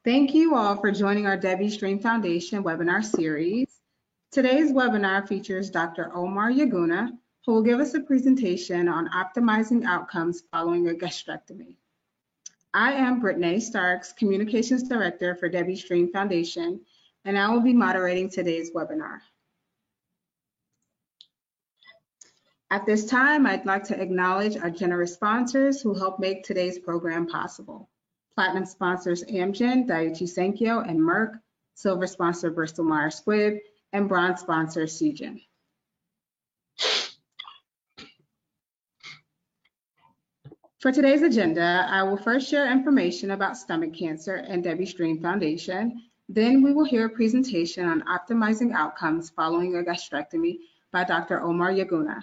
Thank you all for joining our Debbie Stream Foundation webinar series. Today's webinar features Dr. Omar Yaguna, who will give us a presentation on optimizing outcomes following a gastrectomy. I am Brittany Starks, Communications Director for Debbie Stream Foundation, and I will be moderating today's webinar. At this time, I'd like to acknowledge our generous sponsors who help make today's program possible. Platinum sponsors Amgen, Daiichi Sankyo, and Merck. Silver sponsor Bristol Myers Squibb, and bronze sponsor Seagen. For today's agenda, I will first share information about stomach cancer and Debbie Stream Foundation. Then we will hear a presentation on optimizing outcomes following a gastrectomy by Dr. Omar Yaguna.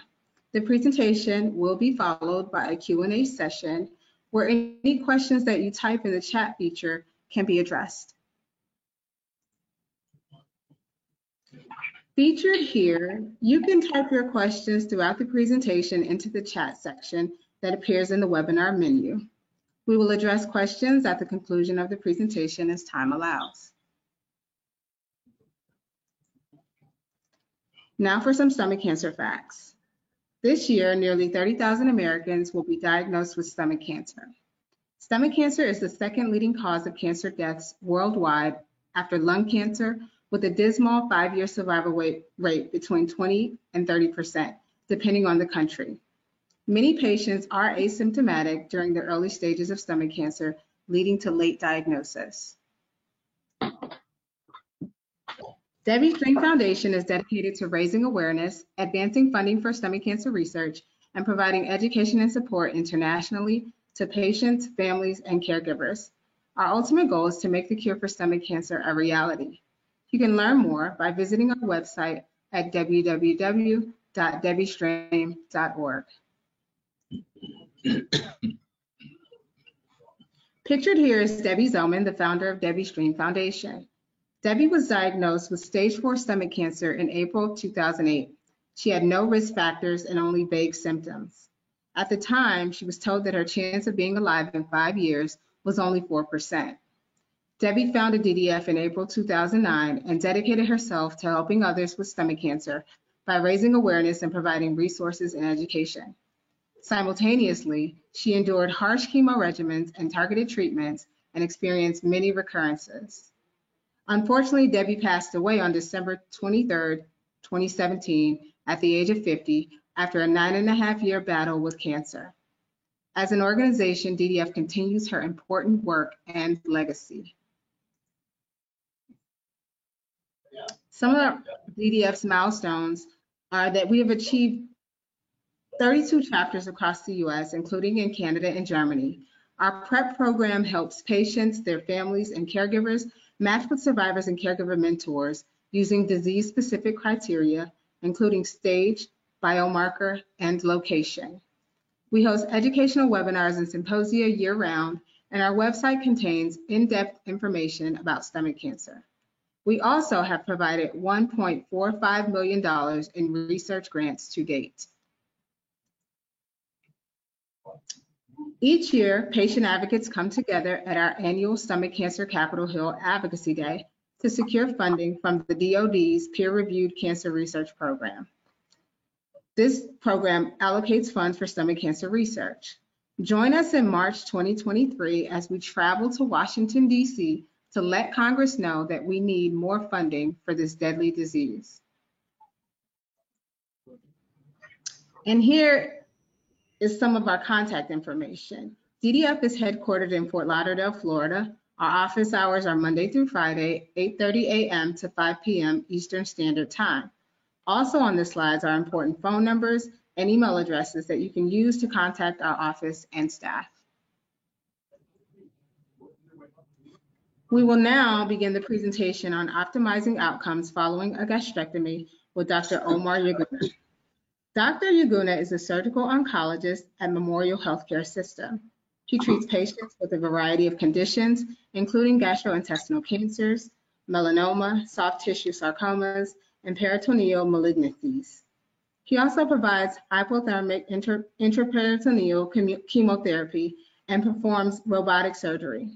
The presentation will be followed by a Q&A session where any questions that you type in the chat feature can be addressed. Featured here, you can type your questions throughout the presentation into the chat section that appears in the webinar menu. We will address questions at the conclusion of the presentation as time allows. Now for some stomach cancer facts. This year, nearly 30,000 Americans will be diagnosed with stomach cancer. Stomach cancer is the second leading cause of cancer deaths worldwide after lung cancer, with a dismal 5-year survival rate between 20 and 30%, depending on the country. Many patients are asymptomatic during the early stages of stomach cancer, leading to late diagnosis. Debbie Stream Foundation is dedicated to raising awareness, advancing funding for stomach cancer research, and providing education and support internationally to patients, families, and caregivers. Our ultimate goal is to make the cure for stomach cancer a reality. You can learn more by visiting our website at www.debbiestream.org. Pictured here is Debbie Zellman, the founder of Debbie Stream Foundation. Debbie was diagnosed with stage 4 stomach cancer in April 2008. She had no risk factors and only vague symptoms. At the time, she was told that her chance of being alive in 5 years was only 4%. Debbie founded DDF in April 2009 and dedicated herself to helping others with stomach cancer by raising awareness and providing resources and education. Simultaneously, she endured harsh chemo regimens and targeted treatments and experienced many recurrences. Unfortunately, Debbie passed away on December 23, 2017, at the age of 50, after a 9.5-year battle with cancer. As an organization, DDF continues her important work and legacy. Some of DDF's milestones are that we have achieved 32 chapters across the U.S., including in Canada and Germany. Our PrEP program helps patients, their families, and caregivers match with survivors and caregiver mentors using disease-specific criteria, including stage, biomarker, and location. We host educational webinars and symposia year-round, and our website contains in-depth information about stomach cancer. We also have provided $1.45 million in research grants to date. Each year, patient advocates come together at our annual Stomach Cancer Capitol Hill Advocacy Day to secure funding from the DoD's peer-reviewed cancer research program. This program allocates funds for stomach cancer research. Join us in March 2023 as we travel to Washington, D.C. to let Congress know that we need more funding for this deadly disease. And here is some of our contact information. DDF is headquartered in Fort Lauderdale, Florida. Our office hours are Monday through Friday, 8:30 a.m. to 5 p.m. Eastern Standard Time. Also on the slides are important phone numbers and email addresses that you can use to contact our office and staff. We will now begin the presentation on optimizing outcomes following a gastrectomy with Dr. Omar Yaguna. Dr. Yaguna is a surgical oncologist at Memorial Healthcare System. He treats patients with a variety of conditions, including gastrointestinal cancers, melanoma, soft tissue sarcomas, and peritoneal malignancies. He also provides hypothermic intraperitoneal chemotherapy and performs robotic surgery.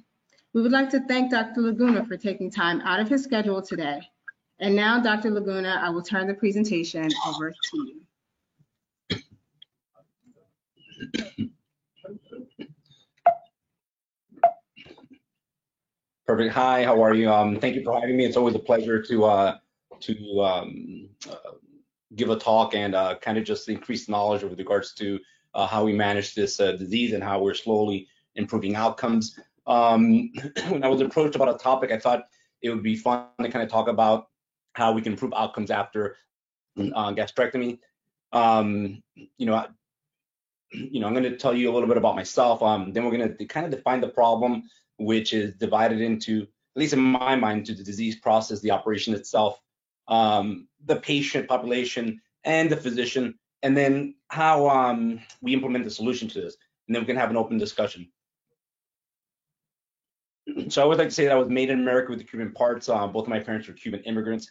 We would like to thank Dr. Laguna for taking time out of his schedule today. And now, Dr. Laguna, I will turn the presentation over to you. Perfect. Hi, how are you? Thank you for having me. It's always a pleasure to give a talk and kind of just increase knowledge with regards to how we manage this disease and how we're slowly improving outcomes. When I was approached about a topic, I thought it would be fun to kind of talk about how we can improve outcomes after gastrectomy. I'm going to tell you a little bit about myself. Then we're going to kind of define the problem, which is divided into, at least in my mind, to the disease process, the operation itself, the patient population, and the physician, and then how we implement the solution to this. And then we can have an open discussion. So I would like to say that I was made in America with the Cuban parts. Both of my parents were Cuban immigrants.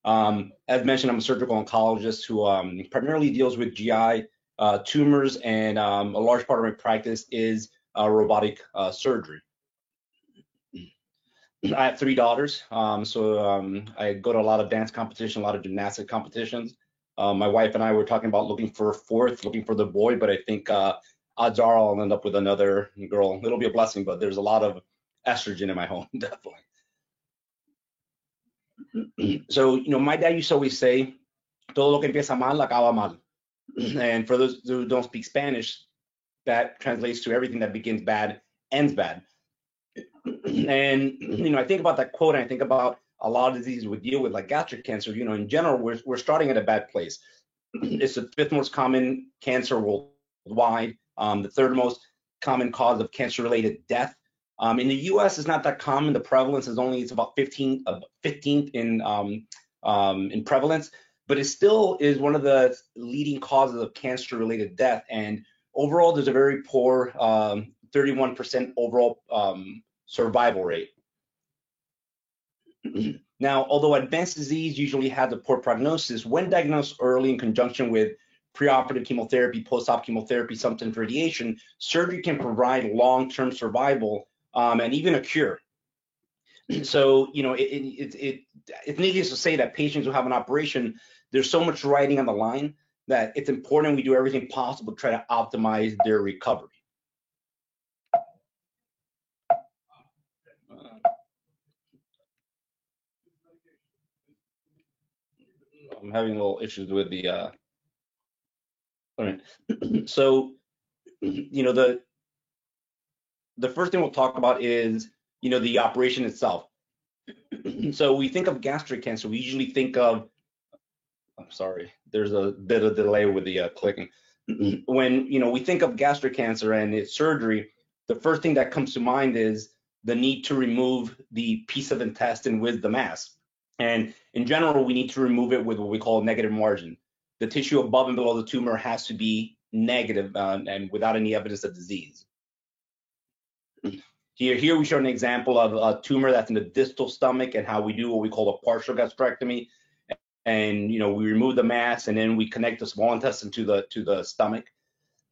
As mentioned, I'm a surgical oncologist who primarily deals with GI tumors, and a large part of my practice is robotic surgery. I have 3 daughters, so I go to a lot of dance competition, a lot of gymnastic competitions. My wife and I were talking about looking for a 4th, looking for the boy, but I think odds are I'll end up with another girl. It'll be a blessing, but there's a lot of estrogen in my home, definitely. So, my dad used to always say, todo lo que empieza mal, acaba mal. And for those who don't speak Spanish, that translates to everything that begins bad, ends bad. And, I think about that quote, and I think about a lot of diseases we deal with, like gastric cancer. In general, we're starting at a bad place. It's the 5th most common cancer worldwide, the 3rd most common cause of cancer-related death. In the U.S., it's not that common. The prevalence is it's about 15th in prevalence, but it still is one of the leading causes of cancer-related death. And overall, there's a very poor 31% overall survival rate. Now, although advanced disease usually has a poor prognosis, when diagnosed early in conjunction with preoperative chemotherapy, post-op chemotherapy, sometimes radiation, surgery can provide long-term survival and even a cure. So, it's needless to say that patients who have an operation, there's so much riding on the line that it's important we do everything possible to try to optimize their recovery. I'm having a little issues with the, all right. So, the first thing we'll talk about is, the operation itself. So we think of gastric cancer, we usually think of, I'm sorry, there's a bit of delay with the clicking. When, we think of gastric cancer and its surgery, the first thing that comes to mind is the need to remove the piece of intestine with the mass. And in general, we need to remove it with what we call negative margin. The tissue above and below the tumor has to be negative and without any evidence of disease. Here we show an example of a tumor that's in the distal stomach and how we do what we call a partial gastrectomy. And we remove the mass and then we connect the small intestine to the stomach.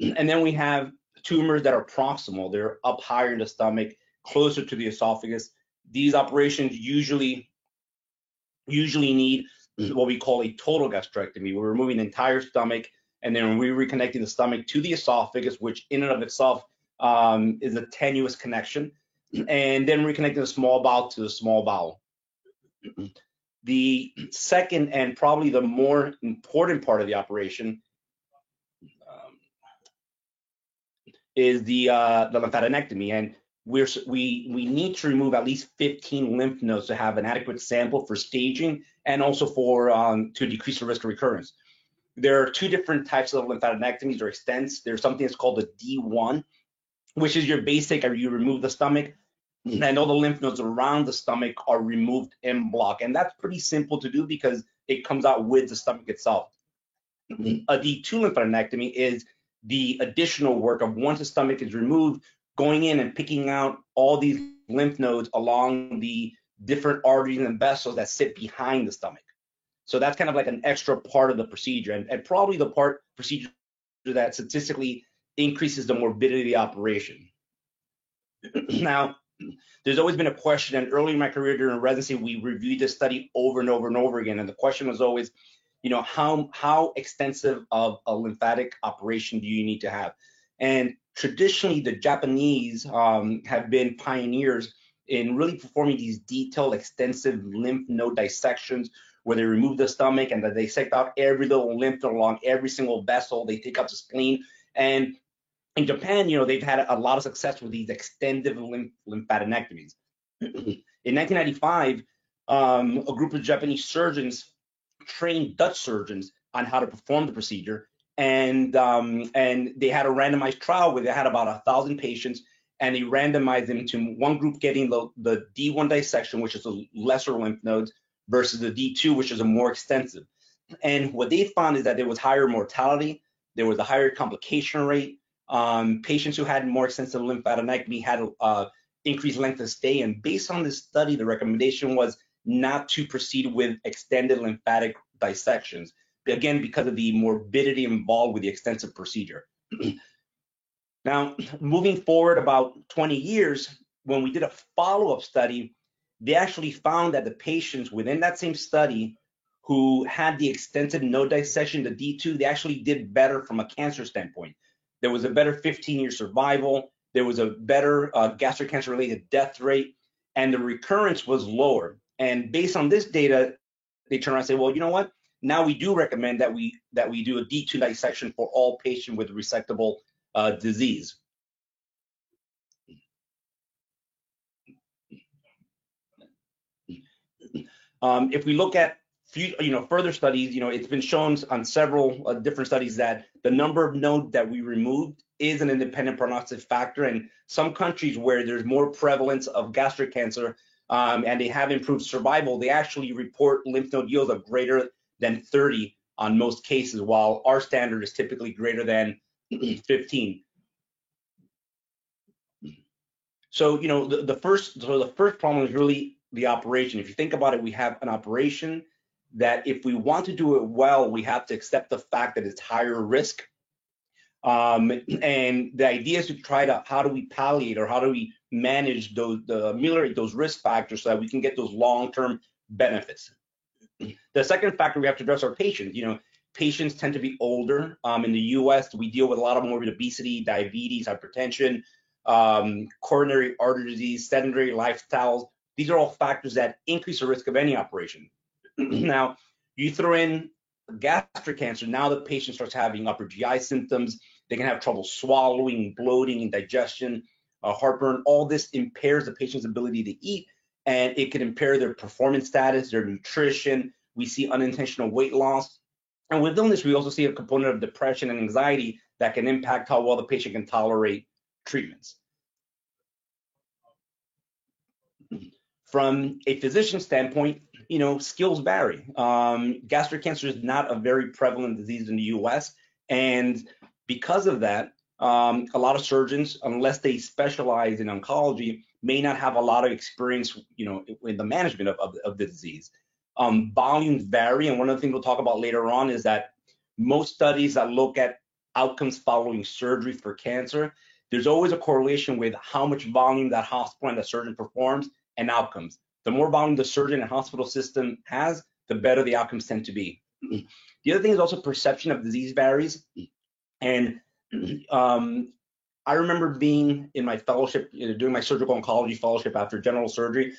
And then we have tumors that are proximal. They're up higher in the stomach, closer to the esophagus. These operations usually need what we call a total gastrectomy. We're removing the entire stomach and then we're reconnecting the stomach to the esophagus, which in and of itself is a tenuous connection, and then reconnecting the small bowel to the small bowel. The second and probably the more important part of the operation is the lymphadenectomy, and we need to remove at least 15 lymph nodes to have an adequate sample for staging and also for to decrease the risk of recurrence. There are 2 different types of lymphadenectomies or extents. There's something that's called a D1, which is your basic, you remove the stomach and all the lymph nodes around the stomach are removed en bloc. And that's pretty simple to do because it comes out with the stomach itself. A D2 lymphadenectomy is the additional work of once the stomach is removed, going in and picking out all these lymph nodes along the different arteries and vessels that sit behind the stomach. So that's kind of like an extra part of the procedure, and probably the procedure that statistically increases the morbidity of the operation. Now, there's always been a question, and early in my career during residency, we reviewed this study over and over and over again, and the question was always, how extensive of a lymphatic operation do you need to have? And traditionally, the Japanese have been pioneers in really performing these detailed, extensive lymph node dissections, where they remove the stomach and they dissect out every little lymph node along every single vessel. They take out the spleen, and in Japan, they've had a lot of success with these extended lymphadenectomies. In 1995, a group of Japanese surgeons trained Dutch surgeons on how to perform the procedure, and they had a randomized trial where they had about 1,000 patients, and they randomized them to one group getting the D1 dissection, which is a lesser lymph nodes, versus the D2, which is a more extensive. And what they found is that there was higher mortality, there was a higher complication rate. Patients who had more extensive lymphadenectomy had increased length of stay, and based on this study, the recommendation was not to proceed with extended lymphatic dissections, again, because of the morbidity involved with the extensive procedure. Now, moving forward about 20 years, when we did a follow-up study, they actually found that the patients within that same study who had the extensive node dissection, the D2, they actually did better from a cancer standpoint. There was a better 15-year survival. There was a better gastric cancer-related death rate, and the recurrence was lower. And based on this data, they turn around and say, well, you know what? Now we do recommend that we do a D2 dissection for all patients with resectable disease. If we look at further studies, it's been shown on several different studies that the number of nodes that we removed is an independent prognostic factor. And some countries where there's more prevalence of gastric cancer and they have improved survival, they actually report lymph node yields of greater than 30 on most cases, while our standard is typically greater than 15. So, the first problem is really the operation. If you think about it, we have an operation that if we want to do it well, we have to accept the fact that it's higher risk. And the idea is to try to, how do we palliate or how do we manage ameliorate those risk factors so that we can get those long-term benefits. The second factor we have to address are patients. Patients tend to be older. In the US, we deal with a lot of morbid obesity, diabetes, hypertension, coronary artery disease, sedentary lifestyles. These are all factors that increase the risk of any operation. Now, you throw in gastric cancer, now the patient starts having upper GI symptoms. They can have trouble swallowing, bloating, indigestion, heartburn. All this impairs the patient's ability to eat, and it can impair their performance status, their nutrition. We see unintentional weight loss. And with illness, we also see a component of depression and anxiety that can impact how well the patient can tolerate treatments. From a physician standpoint, skills vary. Gastric cancer is not a very prevalent disease in the US. And because of that, a lot of surgeons, unless they specialize in oncology, may not have a lot of experience, in the management of the disease. Volumes vary. And one of the things we'll talk about later on is that most studies that look at outcomes following surgery for cancer, there's always a correlation with how much volume that hospital and the surgeon performs and outcomes. The more volume the surgeon and hospital system has, the better the outcomes tend to be. The other thing is also perception of disease varies. And I remember being in my fellowship, doing my surgical oncology fellowship after general surgery,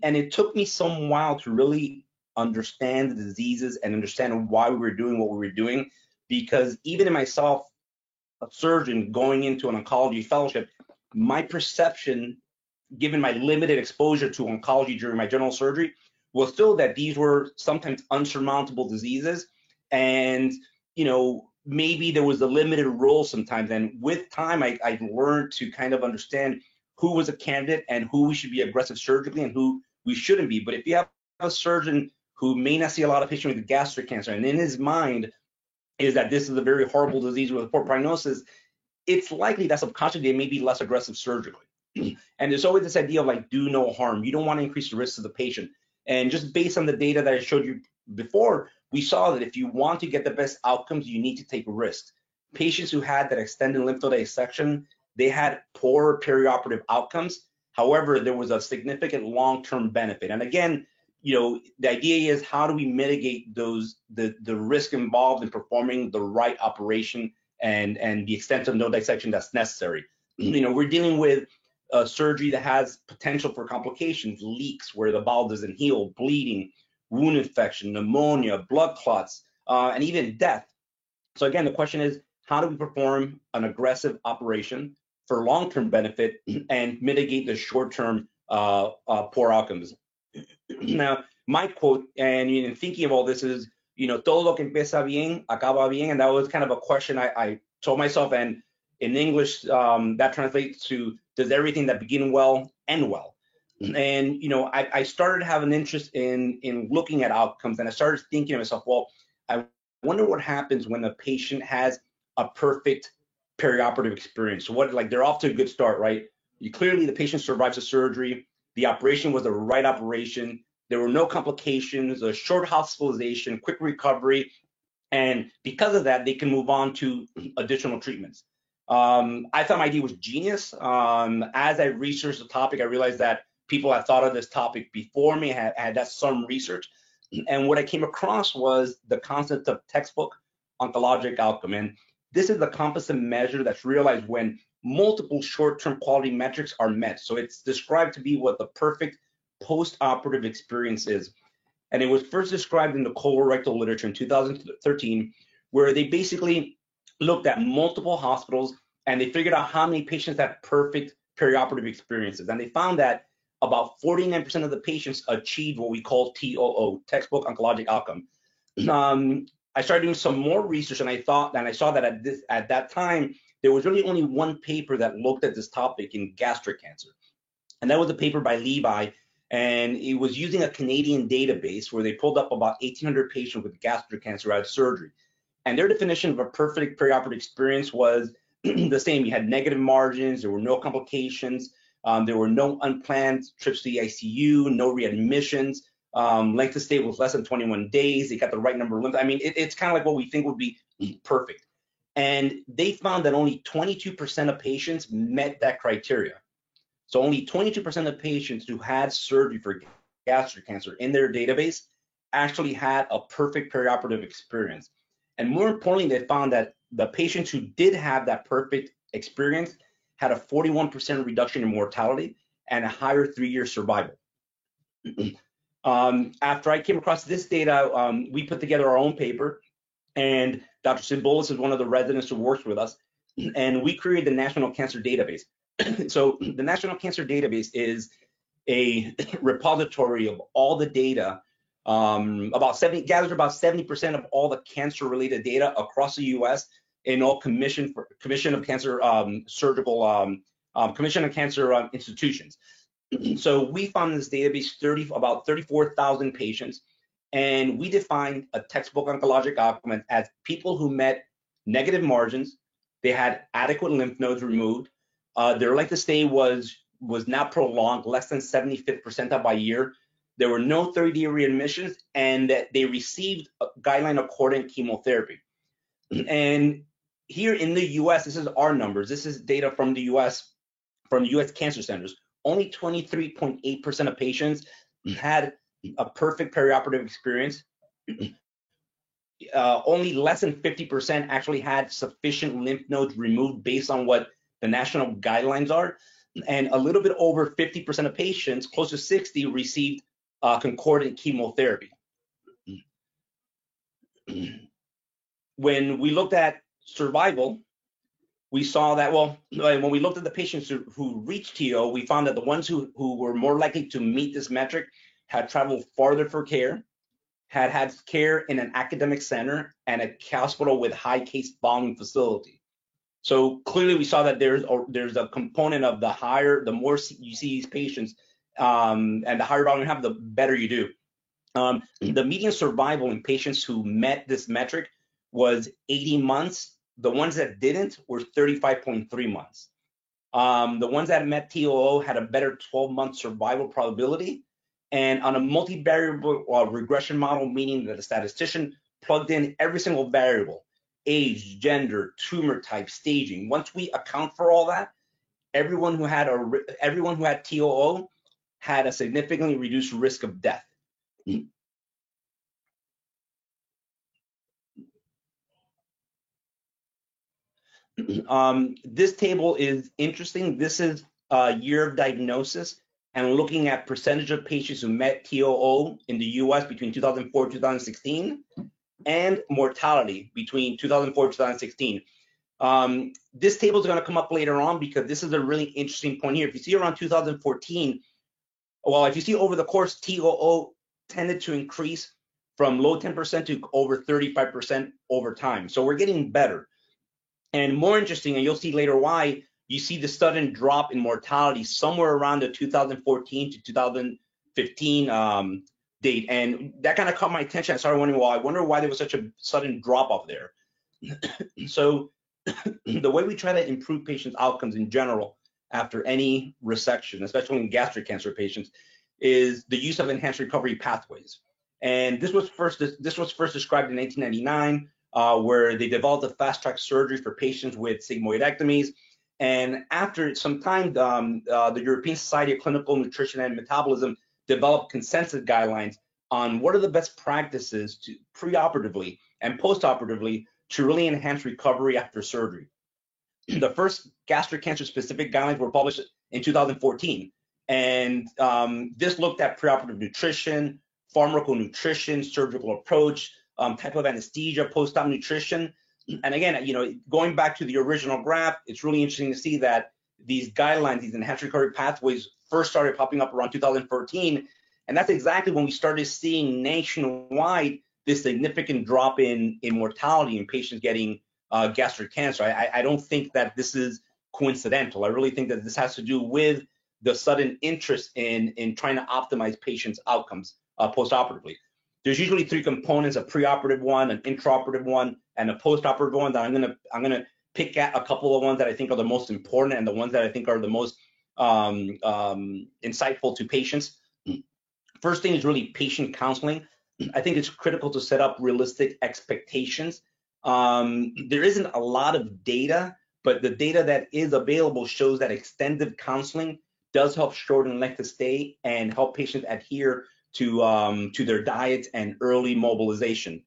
and it took me some while to really understand the diseases and understand why we were doing what we were doing, because even in myself, a surgeon going into an oncology fellowship, my perception, given my limited exposure to oncology during my general surgery, was still that these were sometimes unsurmountable diseases. And, maybe there was a limited role sometimes. And with time, I learned to kind of understand who was a candidate and who we should be aggressive surgically and who we shouldn't be. But if you have a surgeon who may not see a lot of patients with gastric cancer, and in his mind is that this is a very horrible disease with a poor prognosis, it's likely that subconsciously they may be less aggressive surgically. And there's always this idea of do no harm. You don't want to increase the risk of the patient. And just based on the data that I showed you before, we saw that if you want to get the best outcomes, you need to take risks. Patients who had that extended lymph node dissection, they had poor perioperative outcomes. However, there was a significant long-term benefit. And again, the idea is, how do we mitigate the risk involved in performing the right operation and the extent of node dissection that's necessary? We're dealing with a surgery that has potential for complications, leaks where the bowel doesn't heal, bleeding, wound infection, pneumonia, blood clots, and even death. So again, the question is, how do we perform an aggressive operation for long-term benefit and mitigate the short-term poor outcomes? Now, my quote, and in thinking of all this, is, todo lo que empieza bien, acaba bien. And that was kind of a question I told myself. And in English, that translates to, does everything that begin well end well? And, I started having an interest in looking at outcomes. And I started thinking to myself, well, I wonder what happens when a patient has a perfect perioperative experience. So they're off to a good start, right? Clearly, the patient survives the surgery. The operation was the right operation. There were no complications, a short hospitalization, quick recovery. And because of that, they can move on to additional treatments. I thought my idea was genius. As I researched the topic, I realized that people had thought of this topic before me, had done some research. And what I came across was the concept of textbook oncologic outcome. And this is the composite measure that's realized when multiple short-term quality metrics are met. So it's described to be what the perfect post-operative experience is. And it was first described in the colorectal literature in 2013, where they basically looked at multiple hospitals and they figured out how many patients had perfect perioperative experiences. And they found that about 49% of the patients achieved what we call TOO, textbook oncologic outcome. I started doing some more research, and I saw that at that time, there was really only one paper that looked at this topic in gastric cancer. And that was a paper by Levi, and it was using a Canadian database where they pulled up about 1,800 patients with gastric cancer out of surgery. And their definition of a perfect perioperative experience was the same. You had negative margins, there were no complications, there were no unplanned trips to the ICU, no readmissions, length of stay was less than 21 days, they got the right number of lymph. I mean, it's kind of like what we think would be perfect. And they found that only 22% of patients met that criteria. So only 22% of patients who had surgery for gastric cancer in their database actually had a perfect perioperative experience. And more importantly, they found that the patients who did have that perfect experience had a 41% reduction in mortality and a higher 3-year survival. After I came across this data, we put together our own paper, and Dr. Simbolis is one of the residents who works with us, and we created the National Cancer Database. So the National Cancer Database is a repository of all the data, gathers about 70% of all the cancer-related data across the U.S. in all Commission of Cancer Commission of Cancer institutions. So we found in this database about 34,000 patients, and we defined a textbook oncologic outcome as people who met negative margins, they had adequate lymph nodes removed, their length of stay was not prolonged, less than 75th percentile by year, there were no 30-day readmissions, and that they received guideline-accordant chemotherapy. And here in the U.S., this is our numbers. This is data from the U.S., from U.S. cancer centers. Only 23.8% of patients had a perfect perioperative experience. Only less than 50% actually had sufficient lymph nodes removed based on what the national guidelines are. And a little bit over 50% of patients, close to 60, received concordant chemotherapy. When we looked at survival, we saw that, well, when we looked at the patients who reached TO, we found that the ones who were more likely to meet this metric had traveled farther for care, had care in an academic center and a hospital with high case volume facility. So clearly we saw that there's a component of the more you see these patients and the higher volume you have, the better you do. The median survival in patients who met this metric was 80 months. The ones that didn't were 35.3 months. The ones that met TOO had a better 12-month survival probability, And on a multivariable regression model, meaning that the statistician plugged in every single variable, age, gender, tumor type, staging. Once we account for all that, everyone who had TOO had a significantly reduced risk of death. This table is interesting. This is a year of diagnosis and looking at percentage of patients who met TOO in the US between 2004 and 2016 and mortality between 2004 and 2016. This table is going to come up later on because this is a really interesting point here. If you see around 2014, well, if you see over the course, TOO tended to increase from low 10% to over 35% over time. So we're getting better. And more interesting, and you'll see later why, you see the sudden drop in mortality somewhere around the 2014 to 2015 date. And that kind of caught my attention. I started wondering, well, I wonder why there was such a sudden drop off there. So the way we try to improve patients' outcomes in general after any resection, especially in gastric cancer patients, is the use of enhanced recovery pathways. And this was first described in 1999. Where they developed a fast-track surgery for patients with sigmoidectomies. And after some time, the European Society of Clinical Nutrition and Metabolism developed consensus guidelines on what are the best practices to preoperatively and postoperatively to really enhance recovery after surgery. The first gastric cancer-specific guidelines were published in 2014. And this looked at preoperative nutrition, pharmaconutrition, surgical approach, type of anesthesia, post-op nutrition. And again, going back to the original graph, it's really interesting to see that these guidelines, these enhanced recovery pathways first started popping up around 2014. And that's exactly when we started seeing nationwide this significant drop in mortality in patients getting gastric cancer. I don't think that this is coincidental. I really think that this has to do with the sudden interest in trying to optimize patients' outcomes postoperatively. There's usually three components: a preoperative one, an intraoperative one, and a postoperative one. That I'm gonna pick at a couple of ones that I think are the most important and the ones that I think are the most insightful to patients. First thing is really patient counseling. I think it's critical to set up realistic expectations. There isn't a lot of data, but the data that is available shows that extended counseling does help shorten length of stay and help patients adhere to their diets and early mobilization.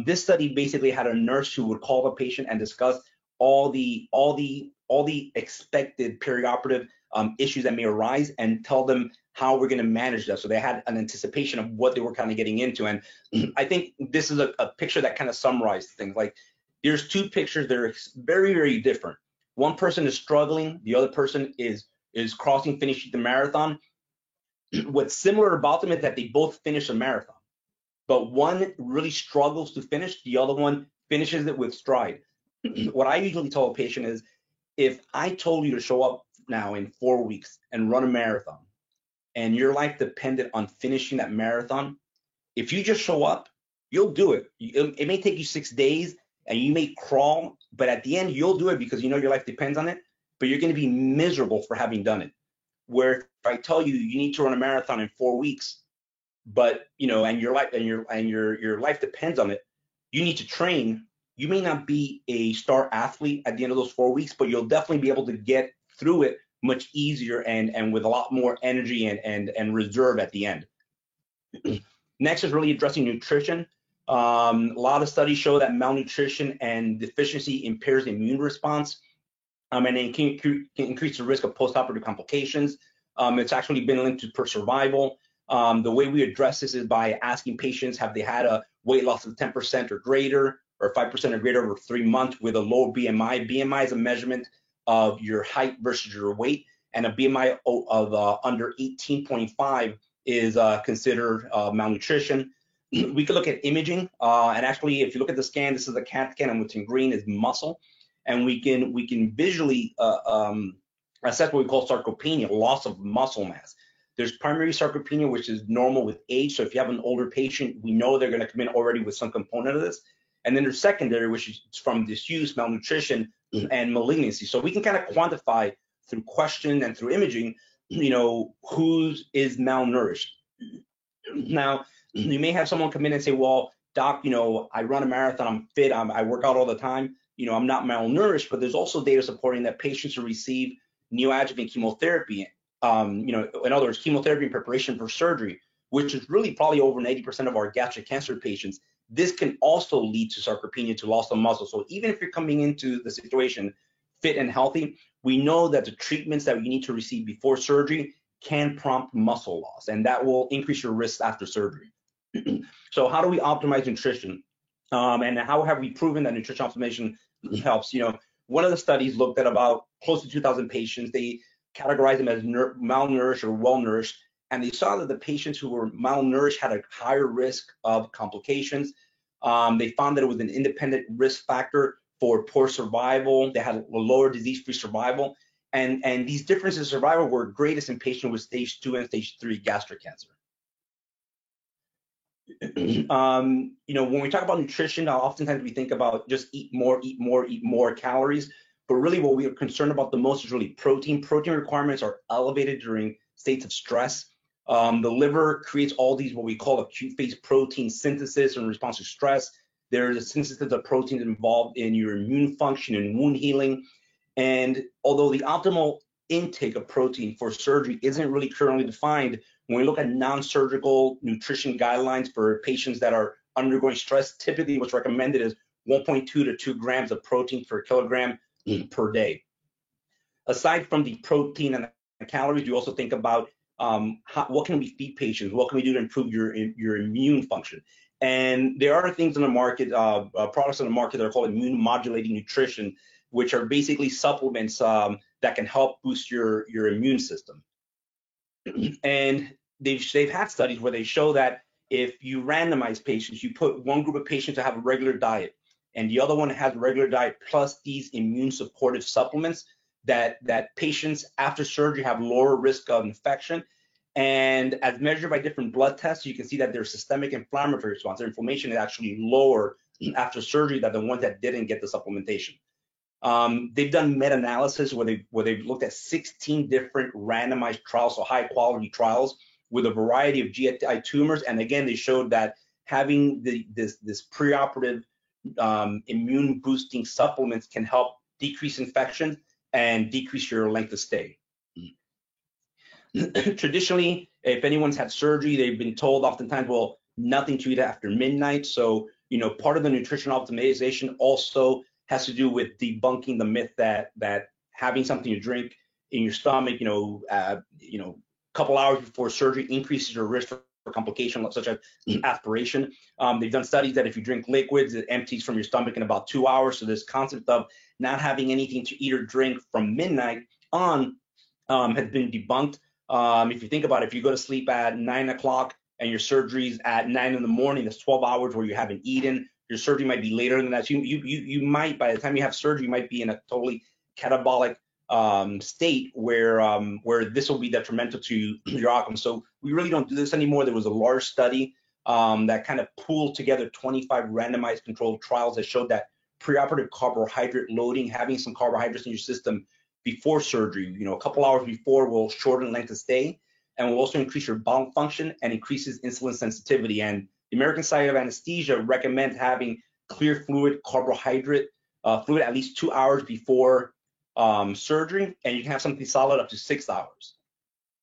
This study basically had a nurse who would call the patient and discuss all the expected perioperative issues that may arise and tell them how we're going to manage that. So they had an anticipation of what they were kind of getting into. And I think this is a picture that kind of summarized things. Like, there's two pictures that are very, very different. One person is struggling, the other person is finishing the marathon. What's similar about them is that they both finish a marathon, but one really struggles to finish, the other one finishes it with stride. What I usually tell a patient is, if I told you to show up now in 4 weeks and run a marathon, and your life depended on finishing that marathon, if you just show up, you'll do it. It may take you 6 days and you may crawl, but at the end you'll do it because you know your life depends on it, but you're going to be miserable for having done it. Where if I tell you you need to run a marathon in 4 weeks, but and your life depends on it, you need to train. You may not be a star athlete at the end of those 4 weeks, but you'll definitely be able to get through it much easier and with a lot more energy and reserve at the end. Next is really addressing nutrition. A lot of studies show that malnutrition and deficiency impairs the immune response. And it can increase the risk of postoperative complications. It's actually been linked to poor survival. The way we address this is by asking patients, have they had a weight loss of 10% or greater, or 5% or greater over 3 months with a low BMI. BMI is a measurement of your height versus your weight, and a BMI of under 18.5 is considered malnutrition. We could look at imaging, and actually, if you look at the scan, this is a CAT scan, and what's in green is muscle. And we can visually assess what we call sarcopenia, loss of muscle mass. There's primary sarcopenia, which is normal with age. So if you have an older patient, we know they're going to come in already with some component of this. And then there's secondary, which is from disuse, malnutrition, and malignancy. So we can kind of quantify through question and through imaging, who is malnourished. Now, you may have someone come in and say, well, doc, I run a marathon, I'm fit, I work out all the time, I'm not malnourished, but there's also data supporting that patients who receive neoadjuvant chemotherapy, in other words, chemotherapy in preparation for surgery, which is really probably over 80% of our gastric cancer patients, this can also lead to sarcopenia, to loss of muscle. So even if you're coming into the situation fit and healthy, we know that the treatments that you need to receive before surgery can prompt muscle loss, and that will increase your risk after surgery. So how do we optimize nutrition? And how have we proven that nutrition optimization helps? One of the studies looked at about close to 2,000 patients. They categorized them as malnourished or well-nourished, and they saw that the patients who were malnourished had a higher risk of complications. They found that it was an independent risk factor for poor survival. They had a lower disease-free survival. And these differences in survival were greatest in patients with stage 2 and stage 3 gastric cancer. When we talk about nutrition, oftentimes we think about just eat more calories. But really what we are concerned about the most is really protein. Protein requirements are elevated during states of stress. The liver creates all these what we call acute phase protein synthesis in response to stress. There is a synthesis of proteins involved in your immune function and wound healing. And although the optimal intake of protein for surgery isn't really currently defined, when we look at non-surgical nutrition guidelines for patients that are undergoing stress, typically what's recommended is 1.2 to 2 grams of protein per kilogram per day. Aside from the protein and the calories, you also think about what can we feed patients? What can we do to improve your immune function? And there are things in the market, products in the market that are called immune modulating nutrition, which are basically supplements that can help boost your immune system. And they've had studies where they show that if you randomize patients, you put one group of patients to have a regular diet, and the other one has a regular diet plus these immune supportive supplements, that patients after surgery have lower risk of infection. And as measured by different blood tests, you can see that their systemic inflammatory response, their inflammation is actually lower after surgery than the ones that didn't get the supplementation. They've done meta-analysis where they've looked at 16 different randomized trials, so high quality trials with a variety of GI tumors. And again, they showed that having this preoperative immune boosting supplements can help decrease infection and decrease your length of stay. Traditionally, if anyone's had surgery, they've been told oftentimes, well, nothing to eat after midnight. So, part of the nutrition optimization also has to do with debunking the myth that having something to drink in your stomach, a couple hours before surgery increases your risk for complications such as aspiration. They've done studies that if you drink liquids, it empties from your stomach in about 2 hours. So this concept of not having anything to eat or drink from midnight on has been debunked. If you think about it, if you go to sleep at 9 o'clock and your surgery's at 9 in the morning, that's 12 hours where you haven't eaten. Your surgery might be later than that. So you might, by the time you have surgery, you might be in a totally catabolic state where this will be detrimental to your outcome. So we really don't do this anymore. There was a large study that kind of pooled together 25 randomized controlled trials that showed that preoperative carbohydrate loading, having some carbohydrates in your system before surgery, a couple hours before, will shorten length of stay and will also increase your bowel function and increases insulin sensitivity. And the American Society of Anesthesia recommends having clear fluid carbohydrate fluid at least 2 hours before surgery, and you can have something solid up to 6 hours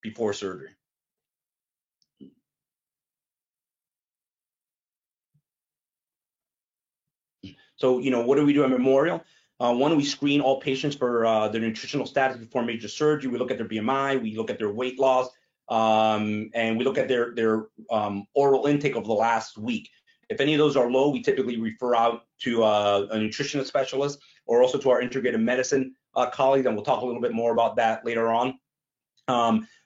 before surgery. So, what do we do at Memorial? One, we screen all patients for their nutritional status before major surgery. We look at their BMI, we look at their weight loss, and we look at their oral intake over the last week. If any of those are low, we typically refer out to a nutritionist specialist or also to our integrative medicine colleagues, and we'll talk a little bit more about that later on.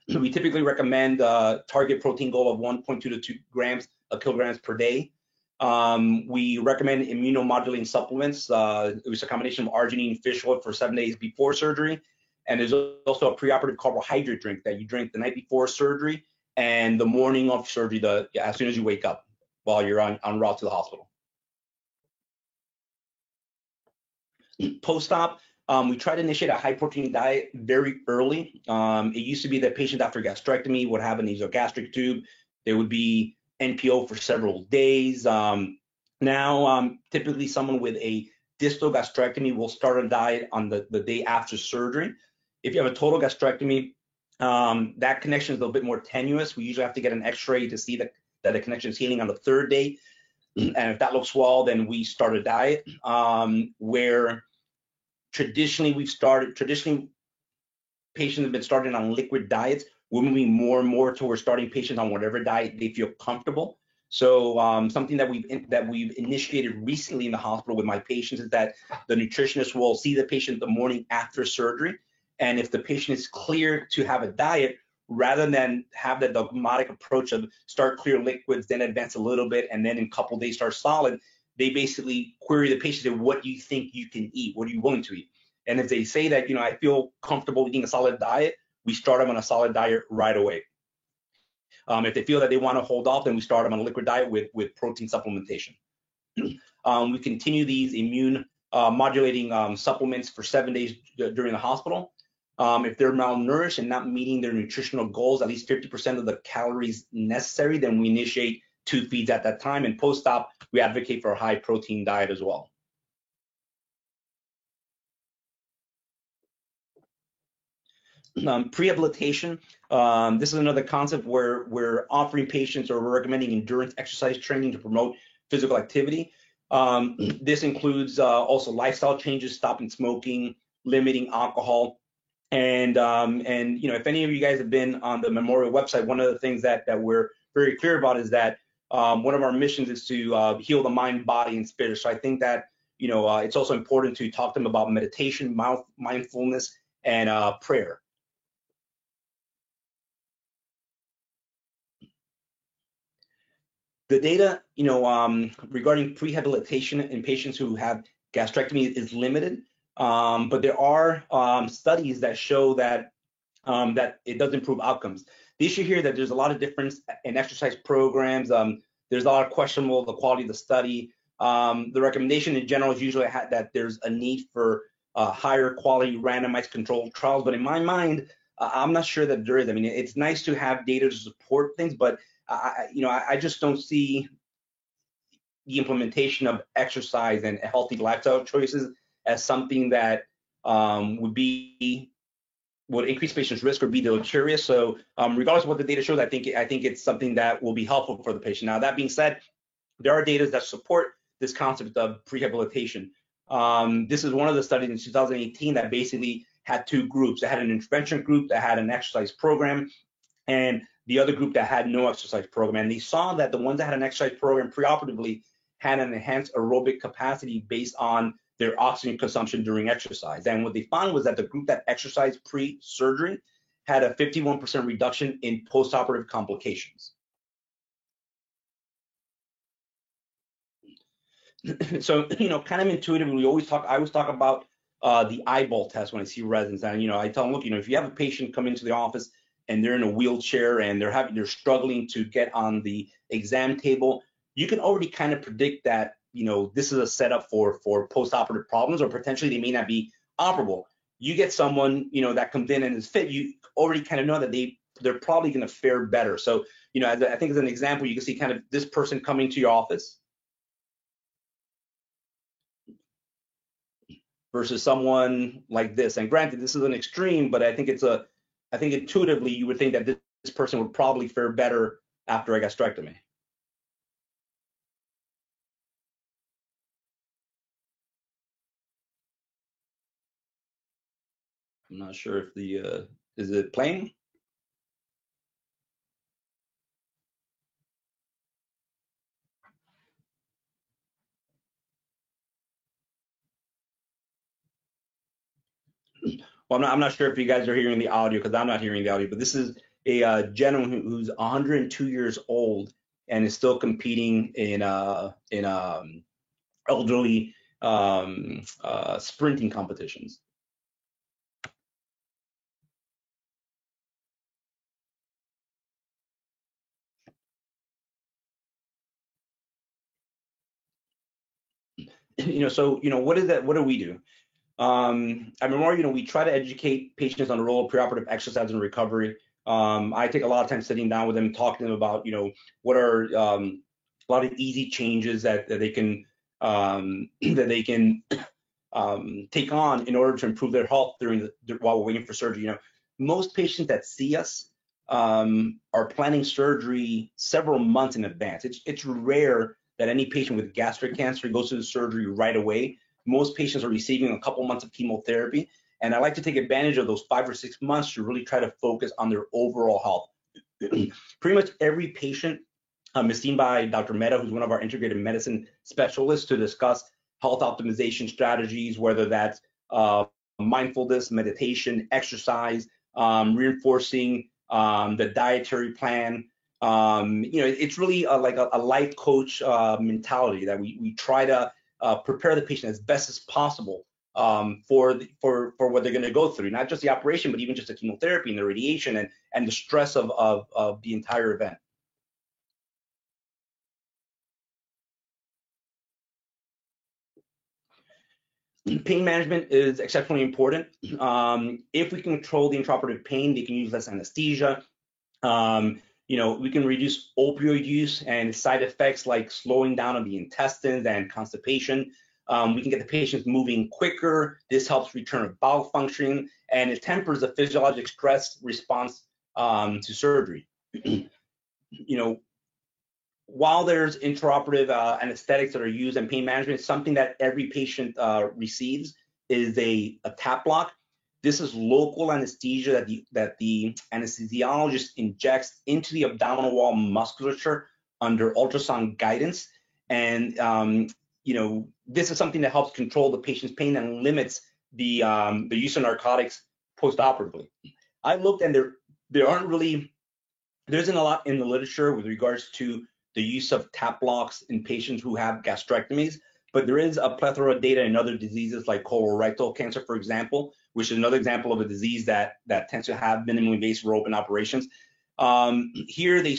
We typically recommend target protein goal of 1.2 to 2 grams of kilograms per day. We recommend immunomodulating supplements. It was a combination of arginine and fish oil for 7 days before surgery. And there's also a preoperative carbohydrate drink that you drink the night before surgery and the morning of surgery, as soon as you wake up while you're on route to the hospital. Post-op, we try to initiate a high-protein diet very early. It used to be that patients after gastrectomy would have a nasogastric tube. There would be NPO for several days. Now, typically someone with a distal gastrectomy will start a diet on the day after surgery. If you have a total gastrectomy, that connection is a little bit more tenuous. We usually have to get an x-ray to see that the connection is healing on the 3rd day. And if that looks well, then we start a diet where traditionally patients have been starting on liquid diets. We're moving more and more towards starting patients on whatever diet they feel comfortable. So something that we've initiated recently in the hospital with my patients is that the nutritionist will see the patient the morning after surgery, and if the patient is clear to have a diet, rather than have the dogmatic approach of start clear liquids, then advance a little bit, and then in a couple days start solid, they basically query the patient, what do you think you can eat? What are you willing to eat? And if they say that, I feel comfortable eating a solid diet, we start them on a solid diet right away. If they feel that they want to hold off, then we start them on a liquid diet with protein supplementation. We continue these immune modulating supplements for 7 days during the hospital. If they're malnourished and not meeting their nutritional goals, at least 50% of the calories necessary, then we initiate 2 feeds at that time. And post-op, we advocate for a high protein diet as well. Prehabilitation. This is another concept where we're offering patients or we're recommending endurance exercise training to promote physical activity. This includes also lifestyle changes, stopping smoking, limiting alcohol. And if any of you guys have been on the Memorial website, one of the things that we're very clear about is that one of our missions is to heal the mind, body, and spirit. So I think that it's also important to talk to them about meditation, mindfulness, and prayer. The data, regarding prehabilitation in patients who have gastrectomy is limited, but there are studies that show that it does improve outcomes. The issue here that there's a lot of difference in exercise programs. There's a lot of questionable the quality of the study. The recommendation in general is usually that there's a need for higher quality randomized controlled trials, but in my mind, I'm not sure that there is. I mean, it's nice to have data to support things, but I just don't see the implementation of exercise and healthy lifestyle choices as something that would increase patients' risk or be deleterious. So regardless of what the data shows, I think it's something that will be helpful for the patient. Now, that being said, there are data that support this concept of prehabilitation. This is one of the studies in 2018 that basically had 2 groups. It had an intervention group that had an exercise program, and the other group that had no exercise program. And they saw that the ones that had an exercise program preoperatively had an enhanced aerobic capacity based on their oxygen consumption during exercise. And what they found was that the group that exercised pre-surgery had a 51% reduction in postoperative complications. So, kind of intuitively, I always talk about the eyeball test when I see residents. And, I tell them, look, if you have a patient come into the office and they're in a wheelchair and they're struggling to get on the exam table, you can already kind of predict that, this is a setup for postoperative problems, or potentially they may not be operable. You get someone, that comes in and is fit, you already kind of know that they're probably going to fare better. So, I think as an example, you can see kind of this person coming to your office versus someone like this. And granted, this is an extreme, but I think intuitively you would think that this person would probably fare better after a gastrectomy. I'm not sure if is it playing? Well, I'm not sure if you guys are hearing the audio, because I'm not hearing the audio, but this is a gentleman who's 102 years old and is still competing in elderly sprinting competitions. So what is that? What do we do? At Memorial, we try to educate patients on the role of preoperative exercise and recovery. I take a lot of time sitting down with them, talking to them about, what are a lot of easy changes that they can take on in order to improve their health while we're waiting for surgery. Most patients that see us are planning surgery several months in advance. It's rare that any patient with gastric cancer goes to the surgery right away. Most patients are receiving a couple months of chemotherapy, and I like to take advantage of those 5 or 6 months to really try to focus on their overall health. Pretty much every patient is seen by Dr. Mehta, who's one of our integrated medicine specialists, to discuss health optimization strategies, whether that's mindfulness, meditation, exercise, reinforcing the dietary plan. It's really like a life coach mentality that we try to prepare the patient as best as possible for what they're going to go through, not just the operation, but even just the chemotherapy and the radiation and the stress of the entire event. Pain management is exceptionally important. If we can control the intraoperative pain, they can use less anesthesia. We can reduce opioid use and side effects like slowing down of the intestines and constipation. We can get the patients moving quicker. This helps return of bowel functioning, and it tempers the physiologic stress response to surgery. While there's intraoperative anesthetics that are used in pain management, something that every patient receives is a TAP block. This is local anesthesia that the anesthesiologist injects into the abdominal wall musculature under ultrasound guidance. And this is something that helps control the patient's pain and limits the use of narcotics postoperatively. I looked, and there isn't a lot in the literature with regards to the use of TAP blocks in patients who have gastrectomies, but there is a plethora of data in other diseases like colorectal cancer, for example, which is another example of a disease that tends to have minimally invasive or open operations. Here they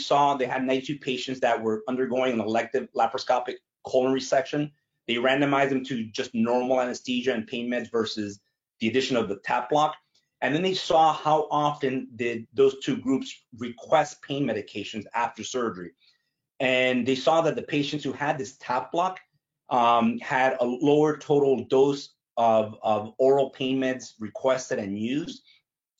had 92 patients that were undergoing an elective laparoscopic colon resection. They randomized them to just normal anesthesia and pain meds versus the addition of the TAP block. And then they saw how often did those two groups request pain medications after surgery. And they saw that the patients who had this TAP block had a lower total dose of oral pain meds requested and used.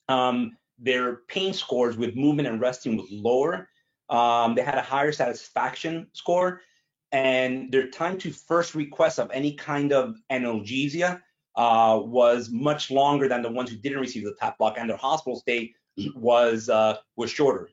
Their pain scores with movement and resting was lower. They had a higher satisfaction score, and their time to first request of any kind of analgesia was much longer than the ones who didn't receive the TAP block, and their hospital stay was shorter.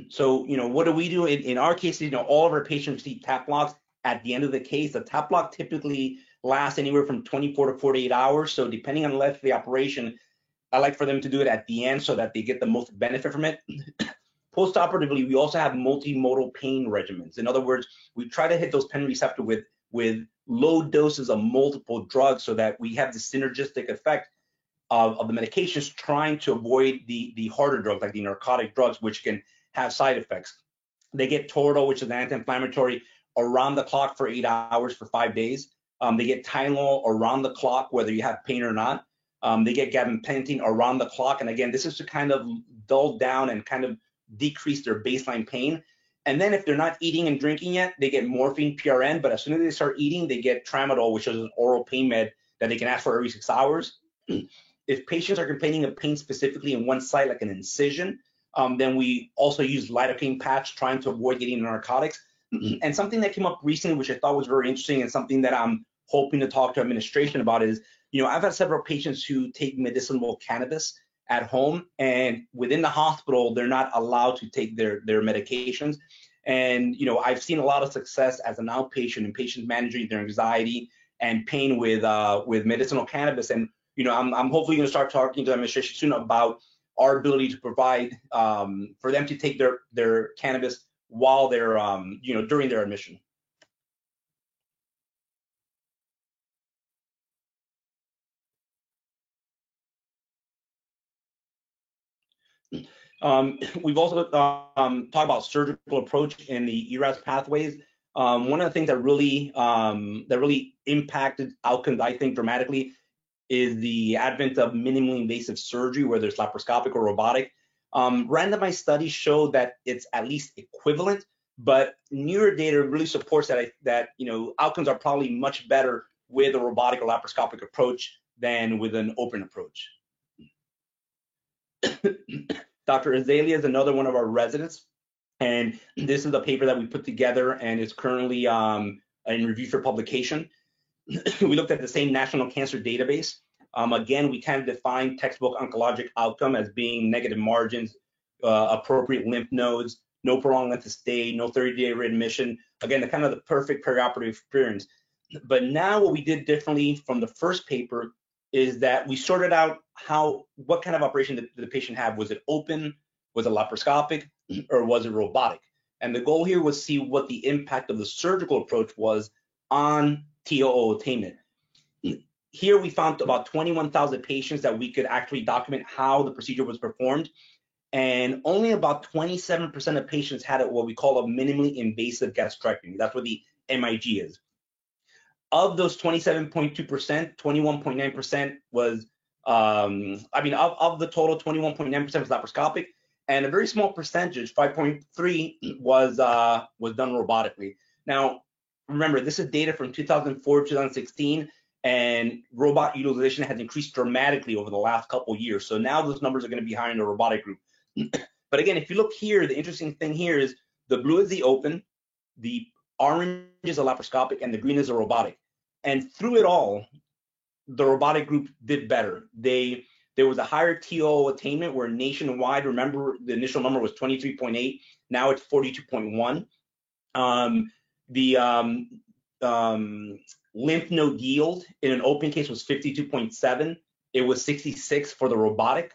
So, what do we do? In our case, all of our patients receive TAP blocks at the end of the case. The TAP block typically lasts anywhere from 24 to 48 hours. So depending on the length of the operation, I like for them to do it at the end so that they get the most benefit from it. Post-operatively, we also have multimodal pain regimens. In other words, we try to hit those pain receptor with low doses of multiple drugs so that we have the synergistic effect of the medications, trying to avoid the harder drugs like the narcotic drugs, which can have side effects. They get Toradol, which is an anti-inflammatory, around the clock for 8 hours for 5 days. They get Tylenol around the clock, whether you have pain or not. They get gabapentin around the clock. And again, this is to kind of dull down and kind of decrease their baseline pain. And then if they're not eating and drinking yet, they get morphine, PRN. But as soon as they start eating, they get Tramadol, which is an oral pain med that they can ask for every 6 hours. If patients are complaining of pain specifically in one site, like an incision, then we also use lidocaine patch, trying to avoid getting narcotics. And something that came up recently, which I thought was very interesting, and something that I'm hoping to talk to administration about is, I've had several patients who take medicinal cannabis at home, and within the hospital, they're not allowed to take their medications. And, I've seen a lot of success as an outpatient and patients managing their anxiety and pain with medicinal cannabis. And, I'm hopefully going to start talking to the administration soon about our ability to provide for them to take their cannabis while they're, during their admission. We've also talked about surgical approach in the ERAS pathways. One of the things that really impacted outcomes, I think, dramatically is the advent of minimally invasive surgery, whether it's laparoscopic or robotic. Randomized studies show that it's at least equivalent, but newer data really supports that outcomes are probably much better with a robotic or laparoscopic approach than with an open approach. Dr. Azalea is another one of our residents, and this is a paper that we put together and is currently in review for publication. We looked at the same National Cancer Database. Again, we kind of defined textbook oncologic outcome as being negative margins, appropriate lymph nodes, no prolonged length of stay, no 30-day readmission. Again, the kind of the perfect perioperative experience. But now what we did differently from the first paper is that we sorted out what kind of operation did the patient have. Was it open, was it laparoscopic, or was it robotic? And the goal here was to see what the impact of the surgical approach was on TOO attainment. Here we found about 21,000 patients that we could actually document how the procedure was performed, and only about 27% of patients had what we call a minimally invasive gastrectomy. That's what the MIG is. Of those 27.2%, 21.9% was, of the total, 21.9% was laparoscopic, and a very small percentage, 5.3, was done robotically. Now, remember, this is data from 2004, 2016, and robot utilization has increased dramatically over the last couple of years. So now those numbers are going to be higher in the robotic group. But again, if you look here, the interesting thing here is the blue is the open, the orange is a laparoscopic, and the green is a robotic. And through it all, the robotic group did better. There was a higher TOO attainment where nationwide, remember the initial number was 23.8, now it's 42.1. Lymph node yield in an open case was 52.7. It was 66 for the robotic.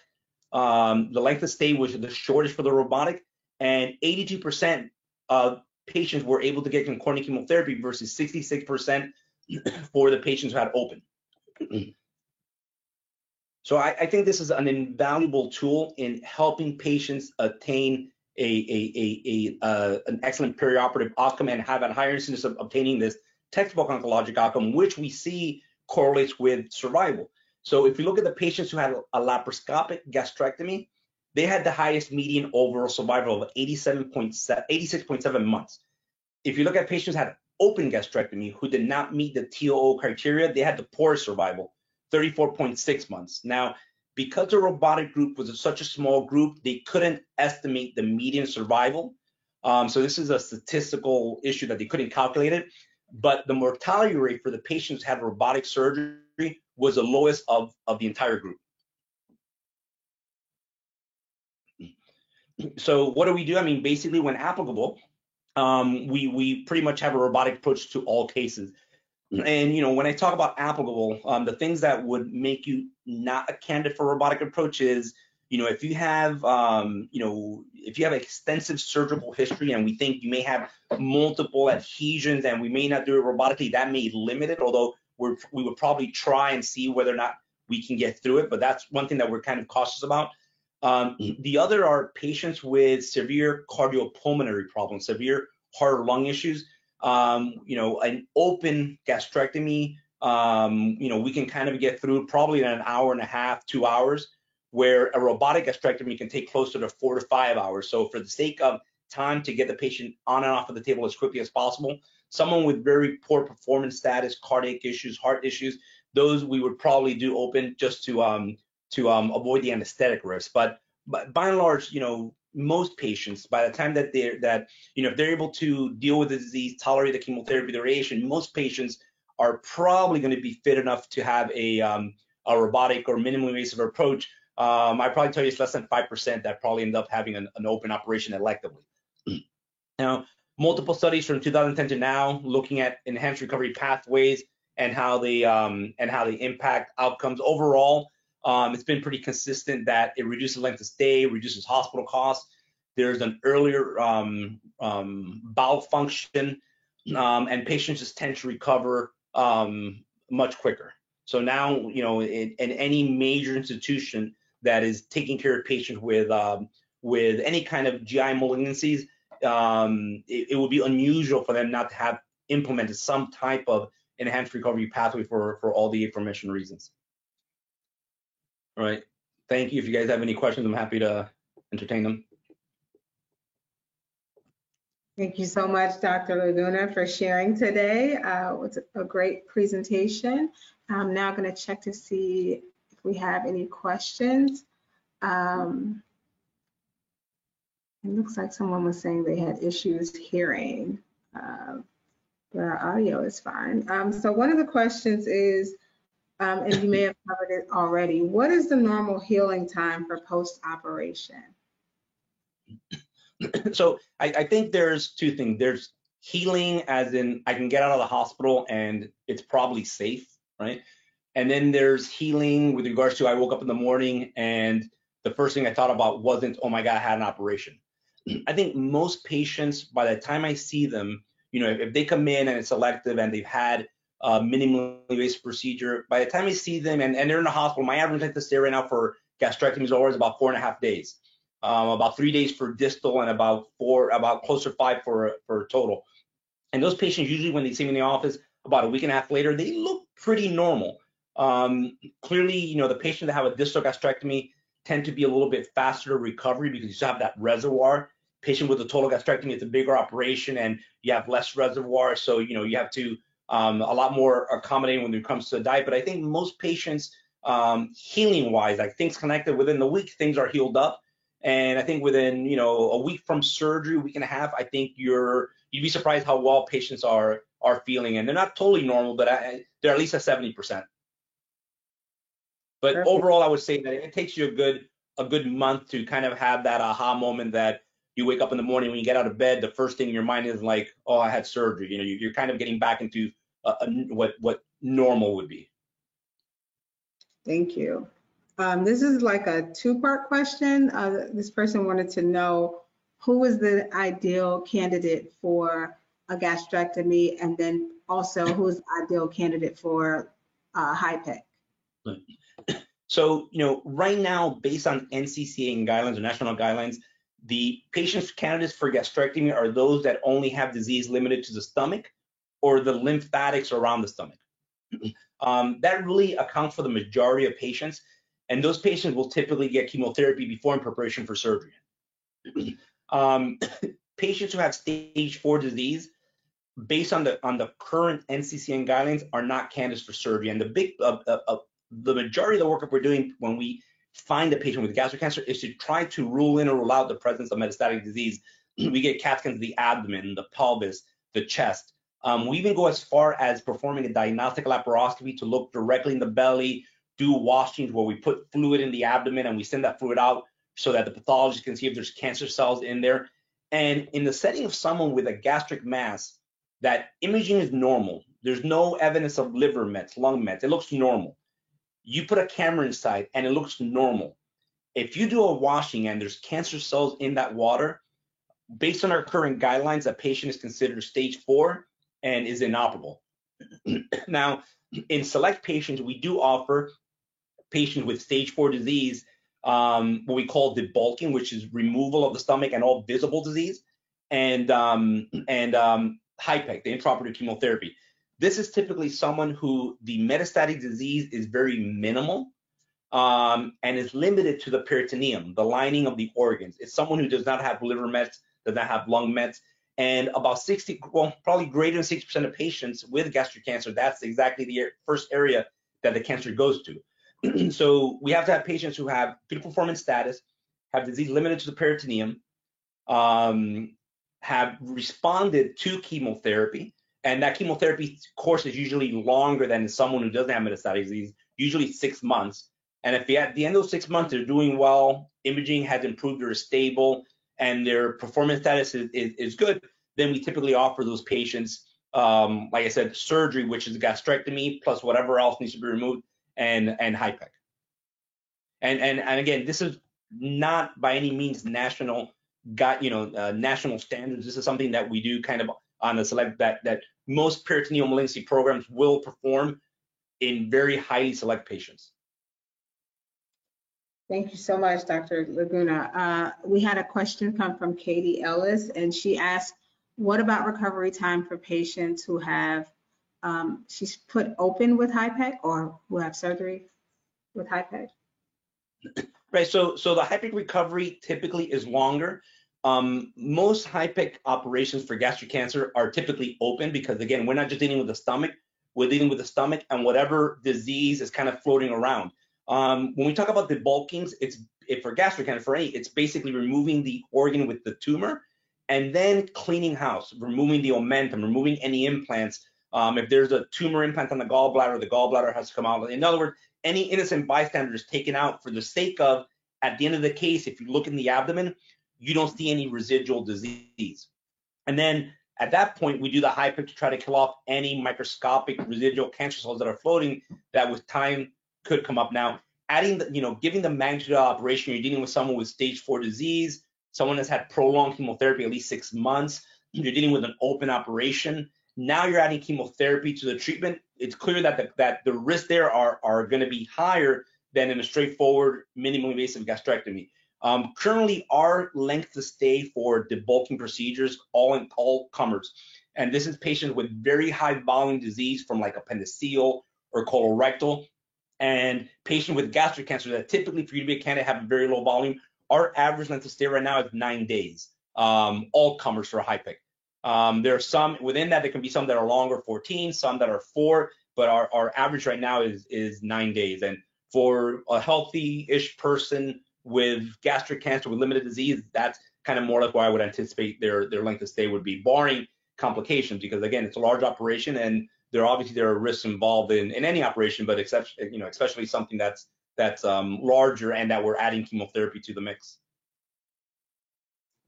The length of stay was the shortest for the robotic, and 82% of patients were able to get concordant chemotherapy versus 66% for the patients who had open. So I think this is an invaluable tool in helping patients attain an excellent perioperative outcome and have a higher incidence of obtaining this textbook oncologic outcome, which we see correlates with survival. So if you look at the patients who had a laparoscopic gastrectomy, they had the highest median overall survival of 86.7 months. If you look at patients who had open gastrectomy who did not meet the TOO criteria, they had the poorest survival, 34.6 months. Now, because the robotic group was such a small group, they couldn't estimate the median survival. So this is a statistical issue that they couldn't calculate it. But the mortality rate for the patients who had robotic surgery was the lowest of the entire group. So what do we do? I mean, basically, when applicable, we pretty much have a robotic approach to all cases. And when I talk about applicable, the things that would make you not a candidate for robotic approach is, if you have, if you have extensive surgical history and we think you may have multiple adhesions and we may not do it robotically, that may limit it, although we would probably try and see whether or not we can get through it. But that's one thing that we're kind of cautious about. The other are patients with severe cardiopulmonary problems, severe heart or lung issues. An open gastrectomy, we can kind of get through probably in an hour and a half, 2 hours, where a robotic gastrectomy can take closer to 4 to 5 hours. So for the sake of time to get the patient on and off of the table as quickly as possible, someone with very poor performance status, cardiac issues, heart issues, those we would probably do open just to avoid the anesthetic risk. But by and large, most patients, by the time that if they're able to deal with the disease, tolerate the chemotherapy, the radiation, most patients are probably going to be fit enough to have a robotic or minimally invasive approach. I probably tell you it's less than 5% that probably end up having an open operation electively. Now, multiple studies from 2010 to now looking at enhanced recovery pathways and how they impact outcomes overall. It's been pretty consistent that it reduces length of stay, reduces hospital costs. There's an earlier bowel function, and patients just tend to recover much quicker. So now, in any major institution that is taking care of patients with any kind of GI malignancies, it would be unusual for them not to have implemented some type of enhanced recovery pathway for all the aforementioned reasons. All right. Thank you. If you guys have any questions, I'm happy to entertain them. Thank you so much, Dr. Laguna, for sharing today. It was a great presentation. I'm now going to check to see if we have any questions. It looks like someone was saying they had issues hearing, but our audio is fine. So one of the questions is, and you may have covered it already, what is the normal healing time for post-operation? So I think there's two things. There's healing as in I can get out of the hospital and it's probably safe, right? And then there's healing with regards to I woke up in the morning and the first thing I thought about wasn't, oh my God, I had an operation. I think most patients, by the time I see them, you know, if they come in and it's elective and they've had a minimally invasive procedure, by the time I see them and they're in the hospital, my average length of stay right now for gastrectomies is always about 4.5 days. About 3 days for distal and about closer to 5 for total. And those patients usually when they see me in the office about a week and a half later, they look pretty normal. Clearly, you know, the patients that have a distal gastrectomy tend to be a little bit faster to recovery because you still have that reservoir. Patient with a total gastrectomy, it's a bigger operation and you have less reservoir. So, you know, you have to a lot more accommodating when it comes to the diet. But I think most patients, healing wise, like things connected within the week, things are healed up. And I think within, you know, a week from surgery, week and a half, I think you'd be surprised how well patients are feeling. And they're not totally normal, but they're at least at 70%. But Perfect. overall, I would say that it takes you a good month to kind of have that aha moment that you wake up in the morning when you get out of bed, the first thing in your mind is like, oh, I had surgery. You know, you're kind of getting back into what normal would be. Thank you. This is like a two-part question. This person wanted to know who is the ideal candidate for a gastrectomy, and then also who is the ideal candidate for HIPEC. So, you know, right now, based on NCCN guidelines or national guidelines, the patients candidates for gastrectomy are those that only have disease limited to the stomach or the lymphatics around the stomach. That really accounts for the majority of patients. And those patients will typically get chemotherapy before in preparation for surgery. Patients who have stage 4 disease, based on the current NCCN guidelines, are not candidates for surgery. And the majority of the work that we're doing when we find a patient with gastric cancer is to try to rule in or rule out the presence of metastatic disease. We get CAT scans of the abdomen, the pelvis, the chest. We even go as far as performing a diagnostic laparoscopy to look directly in the belly, do washings where we put fluid in the abdomen and we send that fluid out so that the pathologist can see if there's cancer cells in there. And in the setting of someone with a gastric mass, that imaging is normal. There's no evidence of liver mets, lung mets. It looks normal. You put a camera inside and it looks normal. If you do a washing and there's cancer cells in that water, based on our current guidelines, that patient is considered stage 4 and is inoperable. Now, in select patients, we do offer patients with stage 4 disease, what we call debulking, which is removal of the stomach and all visible disease, and HIPEC, the intraoperative chemotherapy. This is typically someone who the metastatic disease is very minimal and is limited to the peritoneum, the lining of the organs. It's someone who does not have liver mets, does not have lung mets, and about probably greater than 60% of patients with gastric cancer, that's exactly the first area that the cancer goes to. So we have to have patients who have good performance status, have disease limited to the peritoneum, have responded to chemotherapy, and that chemotherapy course is usually longer than someone who doesn't have metastatic disease, usually 6 months. And if at the end of those 6 months they're doing well, imaging has improved or is stable, and their performance status is good, then we typically offer those patients, like I said, surgery, which is gastrectomy plus whatever else needs to be removed, and HIPEC. And again, this is not by any means national standards. This is something that we do kind of on the select that most peritoneal malignancy programs will perform in very highly select patients. Thank you so much, Dr. Laguna. We had a question come from Katie Ellis, and she asked, what about recovery time for patients who have, she's put open with HIPEC or who have surgery with HIPEC? Right. So the HIPEC recovery typically is longer. Most HIPEC operations for gastric cancer are typically open because, again, we're not just dealing with the stomach. We're dealing with the stomach and whatever disease is kind of floating around. When we talk about debulkings, if for gastric cancer, for any, it's basically removing the organ with the tumor and then cleaning house, removing the omentum, removing any implants. If there's a tumor implant on the gallbladder has to come out. In other words, any innocent bystander is taken out for the sake of, at the end of the case, if you look in the abdomen, you don't see any residual disease. And then at that point, we do the HIPEC to try to kill off any microscopic residual cancer cells that are floating that with time could come up. Now, adding the, giving the magnitude of operation, you're dealing with someone with stage 4 disease, someone that's had prolonged chemotherapy, at least 6 months. You're dealing with an open operation. Now you're adding chemotherapy to the treatment. It's clear that the risks there are going to be higher than in a straightforward minimally invasive gastrectomy. Currently, our length of stay for debulking procedures, all comers, and this is patients with very high volume disease from like appendiceal or colorectal, and patients with gastric cancer that typically for you to be a candidate have a very low volume. Our average length of stay right now is 9 days, all comers for HIPEC. There are some within that, there can be some that are longer, 14, some that are 4, but our average right now is 9 days. And for a healthy-ish person with gastric cancer with limited disease, that's kind of more like where I would anticipate their length of stay would be, barring complications, because again, it's a large operation and there are risks involved in any operation, but especially something that's larger and that we're adding chemotherapy to the mix.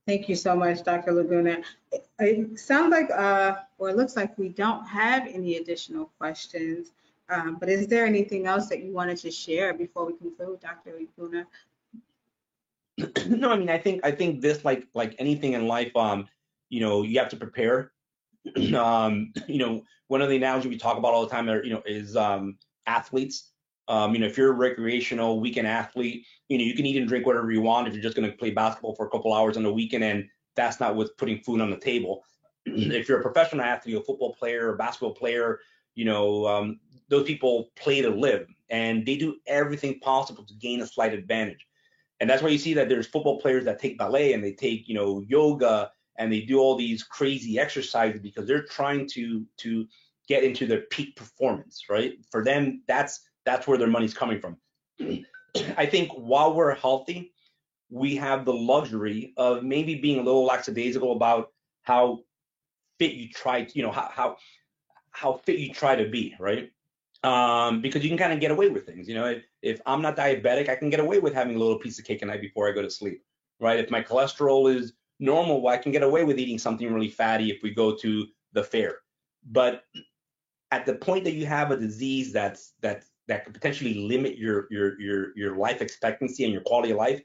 Thank you so much, Dr. Laguna. It sounds like, or it looks like we don't have any additional questions, but is there anything else that you wanted to share before we conclude, Dr. Laguna? No, I mean, I think this, like anything in life, you have to prepare. One of the analogies we talk about all the time is athletes. If you're a recreational weekend athlete, you can eat and drink whatever you want if you're just going to play basketball for a couple hours on the weekend, and that's not what's putting food on the table. If you're a professional athlete, a football player, a basketball player, those people play to live, and they do everything possible to gain a slight advantage. And that's why you see that there's football players that take ballet and they take, yoga, and they do all these crazy exercises because they're trying to get into their peak performance, right? For them, that's where their money's coming from. I think while we're healthy, we have the luxury of maybe being a little lackadaisical about how fit you try, how fit you try to be, right? Because you can kind of get away with things. If I'm not diabetic, I can get away with having a little piece of cake at night before I go to sleep, right? If my cholesterol is normal, well, I can get away with eating something really fatty if we go to the fair. But at the point that you have a disease that could potentially limit your life expectancy and your quality of life,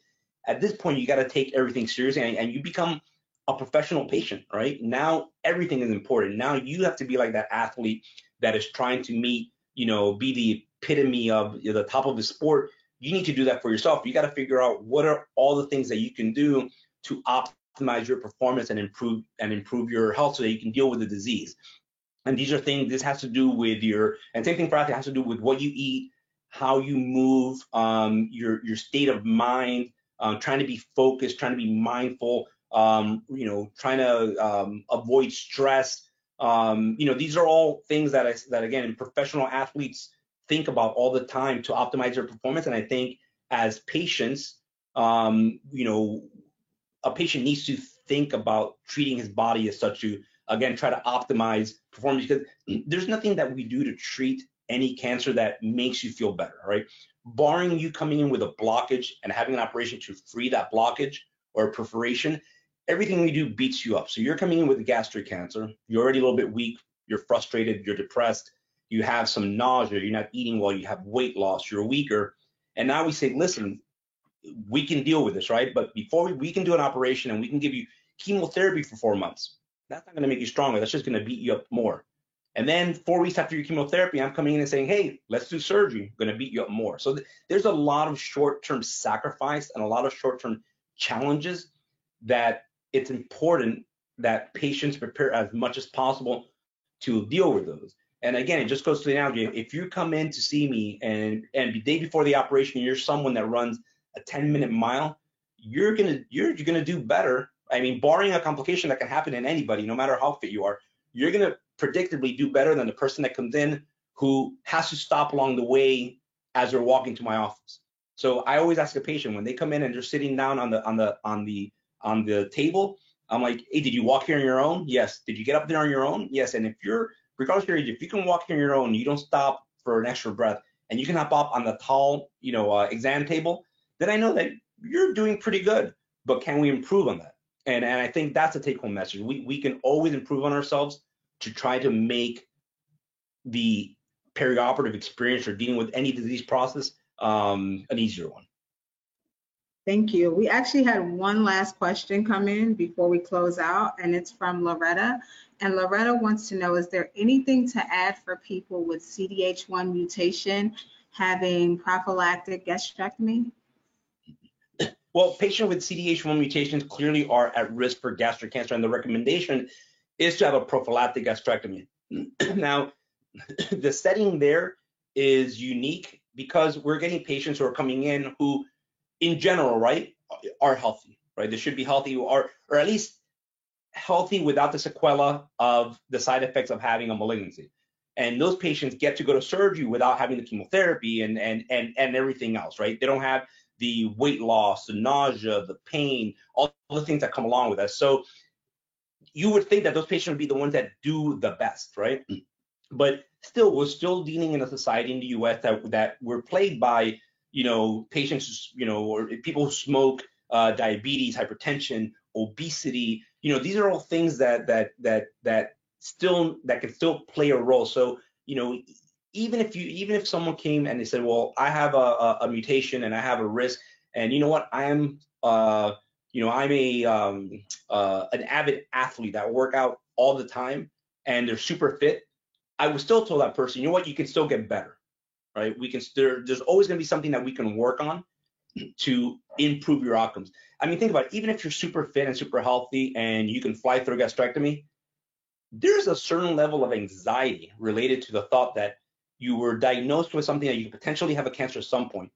at this point you got to take everything seriously, and you become a professional patient, right? Now everything is important. Now you have to be like that athlete that is trying to meet, be the epitome of the top of the sport. You need to do that for yourself. You got to figure out what are all the things that you can do to optimize your performance and improve your health so that you can deal with the disease. And these are things, this has to do with and same thing for athletes, has to do with what you eat, how you move, your state of mind, trying to be focused, trying to be mindful, trying to avoid stress. These are all things that again, professional athletes think about all the time to optimize their performance. And I think as patients, a patient needs to think about treating his body as such to, again, try to optimize performance, because there's nothing that we do to treat any cancer that makes you feel better, right? Barring you coming in with a blockage and having an operation to free that blockage or perforation, everything we do beats you up. So you're coming in with gastric cancer, you're already a little bit weak, you're frustrated, you're depressed, you have some nausea, you're not eating well, you have weight loss, you're weaker. And now we say, listen, we can deal with this, right? But before we can do an operation and we can give you chemotherapy for 4 months. That's not going to make you stronger. That's just going to beat you up more. And then 4 weeks after your chemotherapy, I'm coming in and saying, hey, let's do surgery. I'm going to beat you up more. So there's a lot of short-term sacrifice and a lot of short-term challenges that it's important that patients prepare as much as possible to deal with those. And again, it just goes to the analogy. If you come in to see me and the day before the operation, you're someone that runs a 10-minute mile, you're gonna do better. I mean, barring a complication that can happen in anybody, no matter how fit you are, you're gonna predictably do better than the person that comes in who has to stop along the way as they're walking to my office. So I always ask a patient when they come in and they're sitting down on the table, I'm like, hey, did you walk here on your own? Yes. Did you get up there on your own? Yes. And if you're, regardless of your age, if you can walk here on your own, you don't stop for an extra breath, and you can hop up on the tall, exam table, then I know that you're doing pretty good. But can we improve on that? And I think that's a take-home message. We can always improve on ourselves to try to make the perioperative experience or dealing with any disease process an easier one. Thank you. We actually had one last question come in before we close out, and it's from Loretta. And Loretta wants to know, is there anything to add for people with CDH1 mutation having prophylactic gastrectomy? Well, patients with CDH1 mutations clearly are at risk for gastric cancer, and the recommendation is to have a prophylactic gastrectomy. Now, the setting there is unique because we're getting patients who are coming in who, in general, right, are healthy, right? They should be healthy, or at least healthy without the sequela of the side effects of having a malignancy. And those patients get to go to surgery without having the chemotherapy and everything else, right? They don't have the weight loss, the nausea, the pain, all the things that come along with that. So you would think that those patients would be the ones that do the best, right? But still, we're still dealing in a society in the U.S. that we're plagued by, patients, or people who smoke, diabetes, hypertension, obesity. These are all things that can still play a role. So, even if someone came and they said, well, I have a mutation and I have a risk, and you know what, I'm an avid athlete that work out all the time and they're super fit, I would still tell that person, you know what, you can still get better, right? There's always going to be something that we can work on to improve your outcomes. I mean, think about it. Even if you're super fit and super healthy and you can fly through a gastrectomy, there's a certain level of anxiety related to the thought that you were diagnosed with something that you could potentially have a cancer at some point,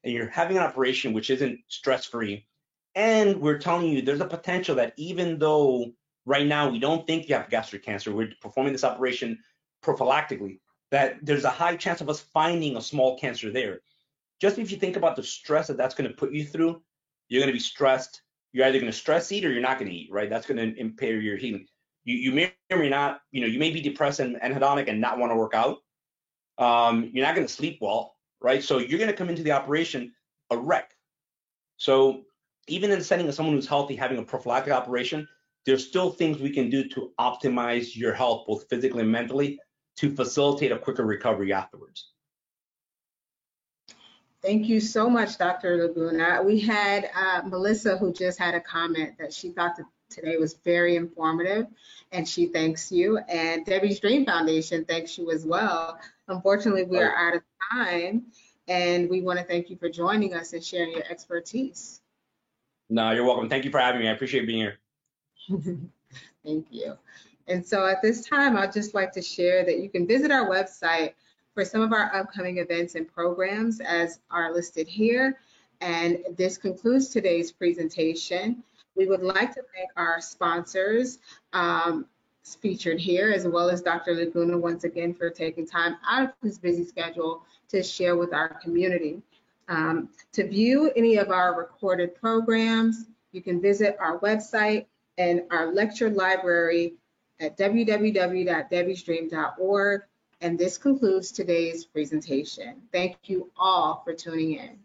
and you're having an operation which isn't stress-free, and we're telling you there's a potential that even though right now we don't think you have gastric cancer, we're performing this operation prophylactically, that there's a high chance of us finding a small cancer there. Just if you think about the stress that that's going to put you through, you're going to be stressed. You're either going to stress eat or you're not going to eat, right? That's going to impair your healing. You may or may not, you may be depressed and anhedonic and not want to work out. You're not going to sleep well, right? So you're going to come into the operation a wreck. So even in the setting of someone who's healthy having a prophylactic operation, there's still things we can do to optimize your health, both physically and mentally, to facilitate a quicker recovery afterwards. Thank you so much, Dr. Laguna. We had Melissa, who just had a comment that she thought that today was very informative, and she thanks you. And Debbie's Dream Foundation thanks you as well. Unfortunately, we are out of time, and we want to thank you for joining us and sharing your expertise. No, you're welcome. Thank you for having me. I appreciate being here. Thank you. And so at this time, I'd just like to share that you can visit our website for some of our upcoming events and programs as are listed here. And this concludes today's presentation. We would like to thank our sponsors featured here, as well as Dr. Laguna once again for taking time out of his busy schedule to share with our community. To view any of our recorded programs, you can visit our website and our lecture library at www.debbiesdream.org. And this concludes today's presentation. Thank you all for tuning in.